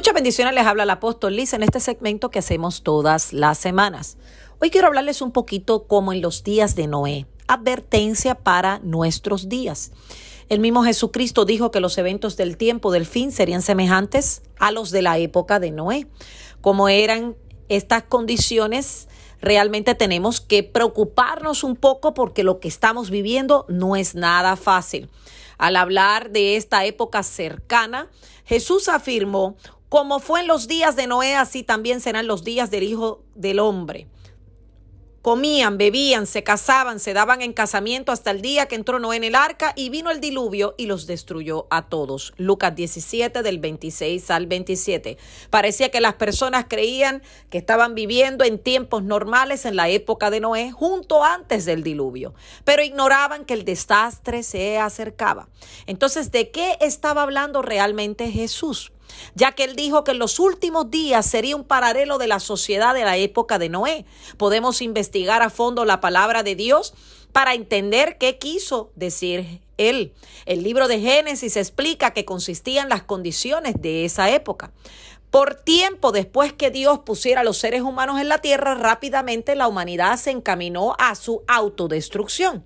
Muchas bendiciones, les habla el apóstol Liz en este segmento que hacemos todas las semanas. Hoy quiero hablarles un poquito como en los días de Noé, advertencia para nuestros días. El mismo Jesucristo dijo que los eventos del tiempo del fin serían semejantes a los de la época de Noé. Como eran estas condiciones, realmente tenemos que preocuparnos un poco porque lo que estamos viviendo no es nada fácil. Al hablar de esta época cercana, Jesús afirmó: como fue en los días de Noé, así también serán los días del Hijo del Hombre. Comían, bebían, se casaban, se daban en casamiento hasta el día que entró Noé en el arca y vino el diluvio y los destruyó a todos. Lucas 17 del 26 al 27. Parecía que las personas creían que estaban viviendo en tiempos normales en la época de Noé, junto antes del diluvio, pero ignoraban que el desastre se acercaba. Entonces, ¿de qué estaba hablando realmente Jesús? Ya que él dijo que en los últimos días sería un paralelo de la sociedad de la época de Noé. Podemos investigar a fondo la palabra de Dios para entender qué quiso decir él. El libro de Génesis explica que consistían las condiciones de esa época. Por tiempo después que Dios pusiera a los seres humanos en la tierra, rápidamente la humanidad se encaminó a su autodestrucción,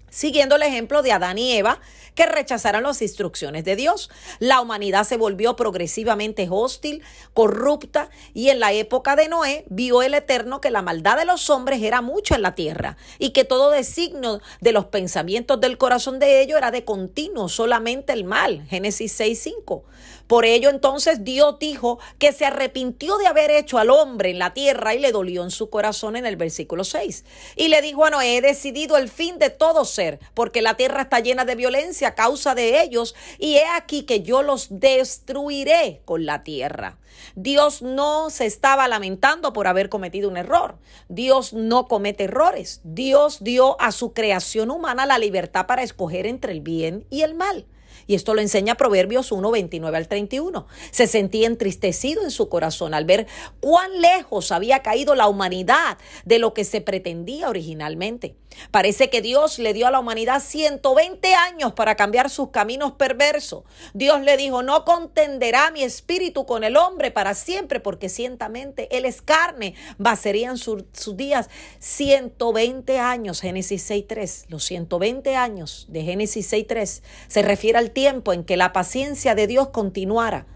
siguiendo el ejemplo de Adán y Eva, que rechazaron las instrucciones de Dios. La humanidad se volvió progresivamente hostil, corrupta, y en la época de Noé vio el Eterno que la maldad de los hombres era mucho en la tierra y que todo designio de los pensamientos del corazón de ellos era de continuo, solamente el mal. Génesis 6:5. Por ello entonces Dios dijo que se arrepintió de haber hecho al hombre en la tierra y le dolió en su corazón en el versículo 6. Y le dijo a Noé: he decidido el fin de todo ser, porque la tierra está llena de violencia a causa de ellos, y he aquí que yo los destruiré con la tierra. Dios no se estaba lamentando por haber cometido un error. Dios no comete errores. Dios dio a su creación humana la libertad para escoger entre el bien y el mal. Y esto lo enseña Proverbios 1, 29 al 31. Se sentía entristecido en su corazón al ver cuán lejos había caído la humanidad de lo que se pretendía originalmente. Parece que Dios le dio a la humanidad 120 años para cambiar sus caminos perversos. Dios le dijo: no contenderá mi espíritu con el hombre para siempre, porque ciertamente él es carne. Serían sus días 120 años. Génesis 6:3. Los 120 años de Génesis 6:3 se refiere al tiempo en que la paciencia de Dios continuara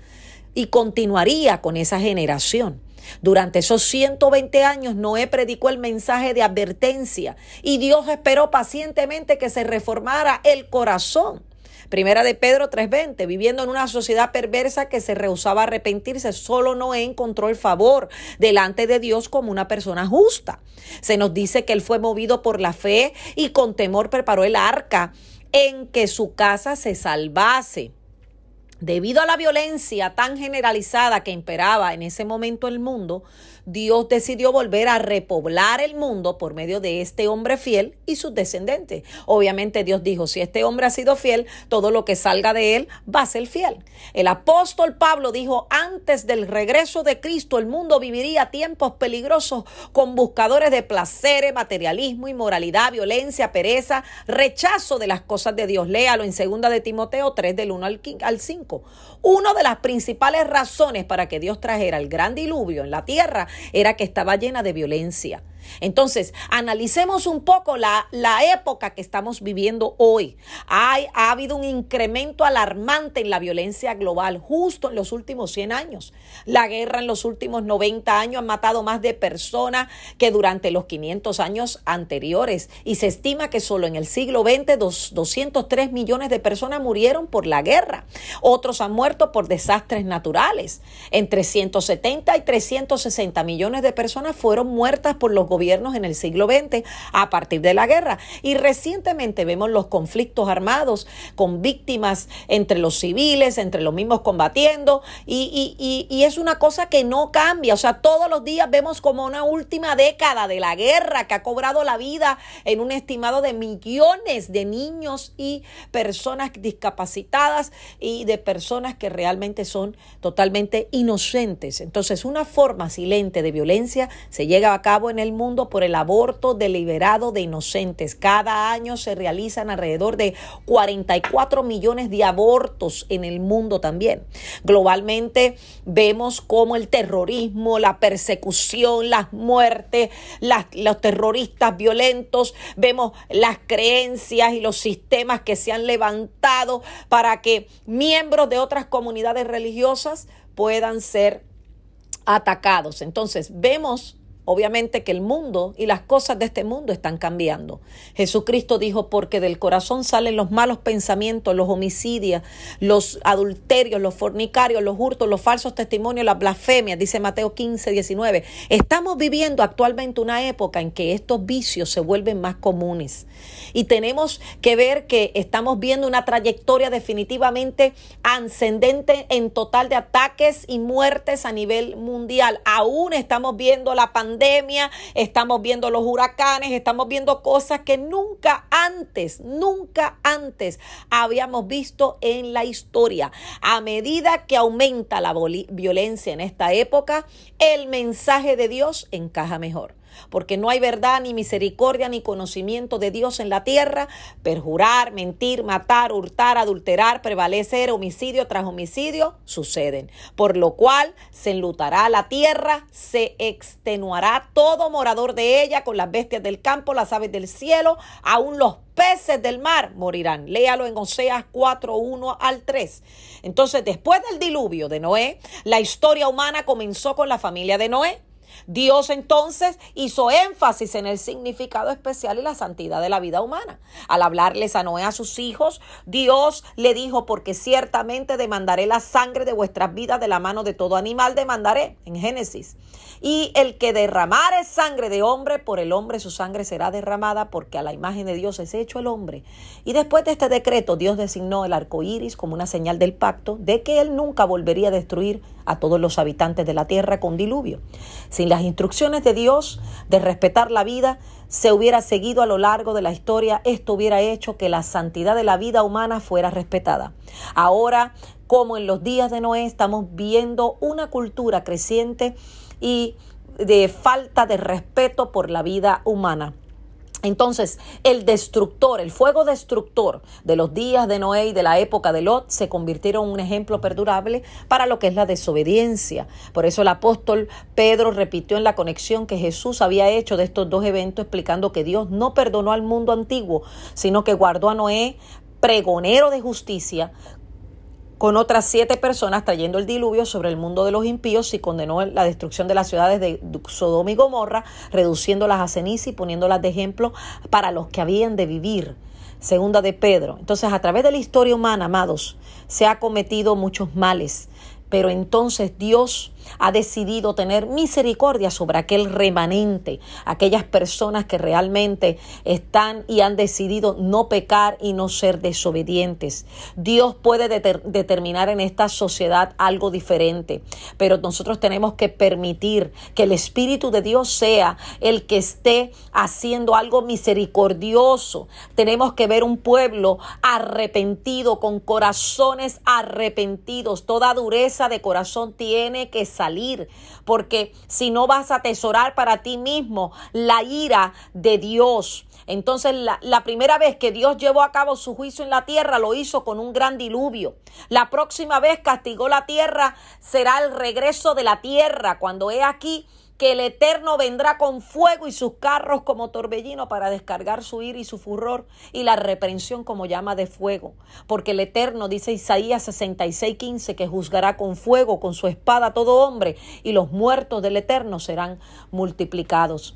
y continuaría con esa generación. Durante esos 120 años Noé predicó el mensaje de advertencia y Dios esperó pacientemente que se reformara el corazón. Primera de Pedro 3:20, viviendo en una sociedad perversa que se rehusaba a arrepentirse, solo Noé encontró el favor delante de Dios como una persona justa. Se nos dice que él fue movido por la fe y con temor preparó el arca en que su casa se salvase. Debido a la violencia tan generalizada que imperaba en ese momento el mundo, Dios decidió volver a repoblar el mundo por medio de este hombre fiel y sus descendientes. Obviamente Dios dijo: si este hombre ha sido fiel, todo lo que salga de él va a ser fiel. El apóstol Pablo dijo: antes del regreso de Cristo, el mundo viviría tiempos peligrosos con buscadores de placeres, materialismo, inmoralidad, violencia, pereza, rechazo de las cosas de Dios. Léalo en 2 de Timoteo 3 del 1 al 5. Una de las principales razones para que Dios trajera el gran diluvio en la tierra era que estaba llena de violencia. Entonces, analicemos un poco la época que estamos viviendo hoy. Ha habido un incremento alarmante en la violencia global justo en los últimos 100 años. La guerra en los últimos 90 años ha matado más de personas que durante los 500 años anteriores. Y se estima que solo en el siglo XX 203 millones de personas murieron por la guerra. Otros han muerto por desastres naturales. Entre 170 y 360 millones de personas fueron muertas por los gobiernos en el siglo XX a partir de la guerra. Y recientemente vemos los conflictos armados con víctimas entre los civiles, entre los mismos combatiendo, y es una cosa que no cambia. O sea, todos los días vemos como una última década de la guerra que ha cobrado la vida en un estimado de millones de niños y personas discapacitadas y de personas que realmente son totalmente inocentes. Entonces, una forma silente de violencia se lleva a cabo en el mundo mundo por el aborto deliberado de inocentes. Cada año se realizan alrededor de 44 millones de abortos en el mundo también. Globalmente vemos cómo el terrorismo, la persecución, las muertes, los terroristas violentos, vemos las creencias y los sistemas que se han levantado para que miembros de otras comunidades religiosas puedan ser atacados. Entonces vemos obviamente que el mundo y las cosas de este mundo están cambiando. Jesucristo dijo, porque del corazón salen los malos pensamientos, los homicidios, los adulterios, los fornicarios, los hurtos, los falsos testimonios, las blasfemias, dice Mateo 15:19. Estamos viviendo actualmente una época en que estos vicios se vuelven más comunes. Y tenemos que ver que estamos viendo una trayectoria definitivamente ascendente en total de ataques y muertes a nivel mundial. Aún estamos viendo la pandemia, estamos viendo los huracanes, estamos viendo cosas que nunca antes habíamos visto en la historia. A medida que aumenta la violencia en esta época, el mensaje de Dios encaja mejor. Porque no hay verdad, ni misericordia, ni conocimiento de Dios en la tierra. Perjurar, mentir, matar, hurtar, adulterar, prevalecer, homicidio tras homicidio suceden. Por lo cual se enlutará la tierra, se extenuará todo morador de ella, con las bestias del campo, las aves del cielo, aún los peces del mar morirán. Léalo en Oseas 4:1-3. Entonces, después del diluvio de Noé, la historia humana comenzó con la familia de Noé. Dios entonces hizo énfasis en el significado especial y la santidad de la vida humana. Al hablarles a Noé a sus hijos, Dios le dijo, porque ciertamente demandaré la sangre de vuestras vidas de la mano de todo animal, demandaré, en Génesis. Y el que derramare sangre de hombre, por el hombre su sangre será derramada, porque a la imagen de Dios es hecho el hombre. Y después de este decreto, Dios designó el arco iris como una señal del pacto de que él nunca volvería a destruir a todos los habitantes de la tierra con diluvio. Sin las instrucciones de Dios de respetar la vida se hubiera seguido a lo largo de la historia, esto hubiera hecho que la santidad de la vida humana fuera respetada. Ahora, como en los días de Noé, estamos viendo una cultura creciente y de falta de respeto por la vida humana. Entonces, el destructor, el fuego destructor de los días de Noé y de la época de Lot se convirtieron en un ejemplo perdurable para lo que es la desobediencia. Por eso el apóstol Pedro repitió en la conexión que Jesús había hecho de estos dos eventos, explicando que Dios no perdonó al mundo antiguo, sino que guardó a Noé, pregonero de justicia, con otras 7 personas, trayendo el diluvio sobre el mundo de los impíos, y condenó la destrucción de las ciudades de Sodoma y Gomorra, reduciéndolas a ceniza y poniéndolas de ejemplo para los que habían de vivir. Segunda de Pedro. Entonces, a través de la historia humana, amados, se ha cometido muchos males, pero entonces Dios ha decidido tener misericordia sobre aquel remanente, aquellas personas que realmente están y han decidido no pecar y no ser desobedientes. Dios puede determinar en esta sociedad algo diferente, pero nosotros tenemos que permitir que el Espíritu de Dios sea el que esté haciendo algo misericordioso. Tenemos que ver un pueblo arrepentido, con corazones arrepentidos. Toda dureza de corazón tiene que salir, porque si no vas a atesorar para ti mismo la ira de Dios. Entonces la primera vez que Dios llevó a cabo su juicio en la tierra lo hizo con un gran diluvio. La próxima vez castigó la tierra será el regreso de la tierra, cuando he aquí que el Eterno vendrá con fuego y sus carros como torbellino para descargar su ira y su furor y la reprensión como llama de fuego. Porque el Eterno, dice Isaías 66:15, que juzgará con fuego, con su espada a todo hombre, y los muertos del Eterno serán multiplicados.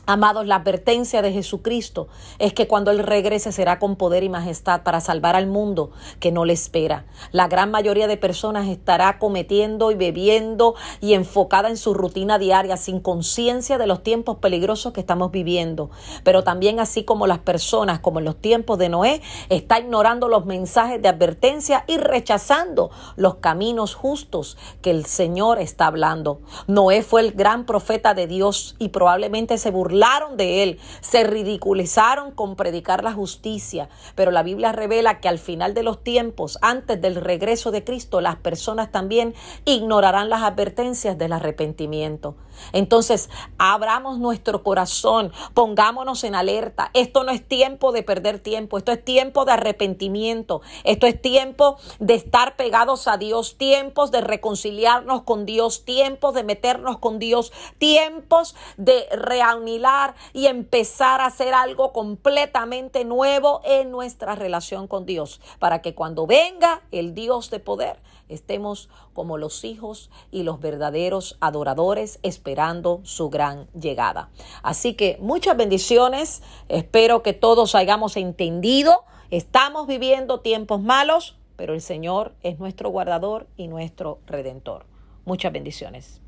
Amados, la advertencia de Jesucristo es que cuando Él regrese será con poder y majestad para salvar al mundo que no le espera. La gran mayoría de personas estará cometiendo y bebiendo y enfocada en su rutina diaria, sin conciencia de los tiempos peligrosos que estamos viviendo. Pero también, así como las personas, como en los tiempos de Noé, está ignorando los mensajes de advertencia y rechazando los caminos justos que el Señor está hablando. Noé fue el gran profeta de Dios y probablemente se burló burlaron de él, se ridiculizaron con predicar la justicia. Pero la Biblia revela que al final de los tiempos, antes del regreso de Cristo, las personas también ignorarán las advertencias del arrepentimiento. Entonces, abramos nuestro corazón, pongámonos en alerta. Esto no es tiempo de perder tiempo, esto es tiempo de arrepentimiento, esto es tiempo de estar pegados a Dios, tiempos de reconciliarnos con Dios, tiempos de meternos con Dios, tiempos de reanudar y empezar a hacer algo completamente nuevo en nuestra relación con Dios, para que cuando venga el Dios de poder, estemos como los hijos y los verdaderos adoradores esperando su gran llegada. Así que muchas bendiciones. Espero que todos hayamos entendido. Estamos viviendo tiempos malos, pero el Señor es nuestro guardador y nuestro redentor. Muchas bendiciones.